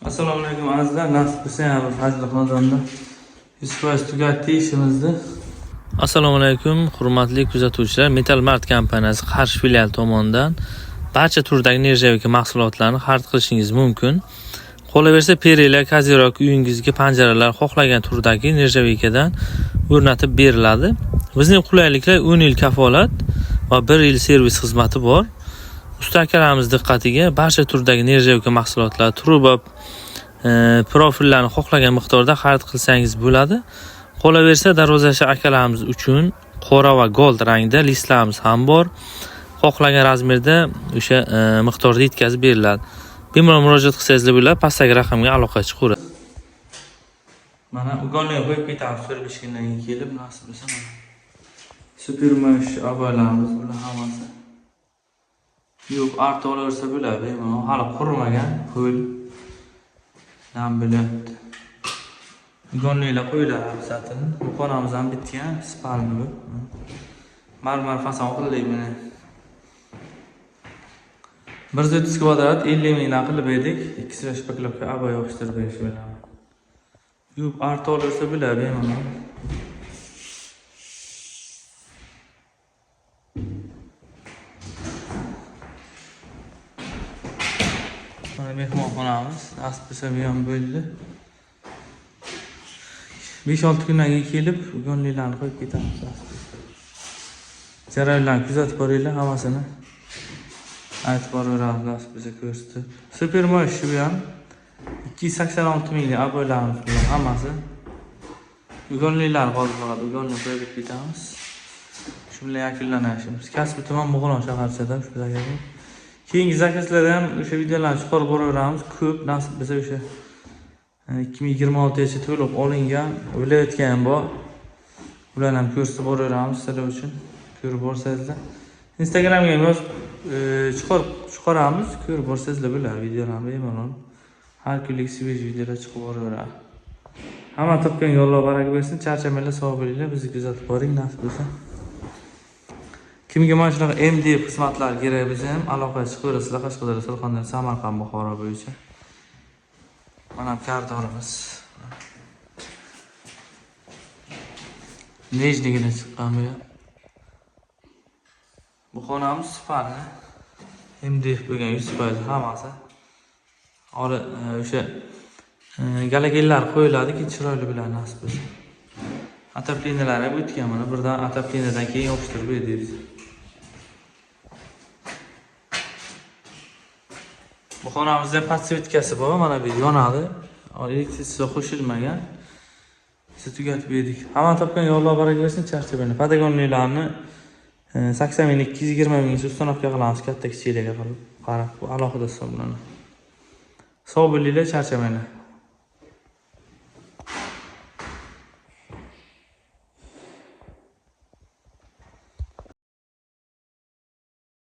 Assalomu alaykum azizlar. Nasib bo'lsa ham fazli xonadonda 100% tugatdi ishimizni. Assalomu alaykum hurmatli kuzatuvchilar. Metal Mart kompaniyasi Qarshi filiali tomonidan barcha turdagi nержавейка mahsulotlarni xarid qilishingiz mumkin. Qolaversa perela, kazirok uyingizga panjaralar xohlagan turdagi nержавейкаdan o'rnatib beriladi. Bizning qulayliklar 10 yil kafolat va 1 yil servis xizmati bor. Usta akalarimiz diqqatiga barcha turdagi nержавейка mahsulotlar, truba profillarni xohlagan miqdorda xarid qilsangiz bo'ladi. Qolaversa darvozachi akalarimiz uchun qora va gold rangda listlarimiz ham bor. Xohlagan razmerda o'sha miqdorda yetkazib beriladi. Bemalol murojaat qilsangiz bo'ladi, pastdagi raqamga aloqa chiqaveradi. Mana ugonga qo'yib ketamiz, so'rashgandan keyin kelib nasib bo'lsa mana. Supermash avvalamiz bular hammasi. Yo'q, arta olaversa bo'ladi, bemalol hali qurimagan ho'l. Nam bilyapti. Ugonlar qo'yiladi satini. Uqonamiz ham bitgan, spalmi. Marmar fason qildik mana. 130 kvadrat 50 mingdan qilib edik. 2 sira shpaklovka abo yopishtirib berish bilan. Yo'q, arta olaversa bo'ladi, bemalol. Mana mehmonxonamiz, nasib bo'lsa bu ham bo'ldi. 5-6 kundan keyin kelib, ugonlarni qo'yib ketamiz. Jarayonlarni kuzatib boringlar, hammasini aytib boraveramiz, nasib bo'lsa ko'rsatib. Supermash bu ham 286 minglik aboylarimiz bilan hammasi. Ugonlarni qolib qoladi, ugonlarni qo'yib ketamiz. Shu bilan yakunlanamiz. Kasbi tuman Mo'g'ulon shaharchada shu yerda. Keyingi zakazlarda ham o'sha videolarni chiqarib boraveramiz. Ko'p nasib bo'lsa o'sha 2026-ygacha to'liq olingan, o'layotgan bor. Ularni ham ko'rsatib boraveramiz sizlar uchun. Ko'rib borsangizlar. Instagramga ham yozib chiqaramiz, ko'rib borsangizlar bo'ladi videolarni bemalol. Har kunlik svej videolar chiqib boraveradi. Hamma topganga Alloh baraka bersin, charchamanglar, sog' bo'linglar, bizni kuzatib boring nasib bo'lsa. Kimga mana shunaqa MD xizmatlar kerak bo'lsa ham aloqa chiqaverasizlar. Qashqadaryo, Surxondaryo, Samarqand, Buxoro bo'yicha. Mana kardonimiz. Nejligina chiqqan bu. Bu xonamiz sparni. MDF bo'lgan 100% hammasi. O'sha galagellar qo'yiladi, ki chiroyli bilan nasib bo'lsa. Ataplenalar ham o'tgan mana, birdan ataplenadan keyin yopishtirib berdik. Bu xonamizda podsvetkasi bor, mana bu yonadi. Elektrisiya qo'shilmagan. Biz tugatib berdik. Hamma topganga Alloh baraka bersin, charchamaylar. Patagonlarni 80 ming, 220 ming uстановka qilamiz, katta kichiklarga qarab. Bu alohida hisoblanadi. Sog' bo'linglar, charchamaylar.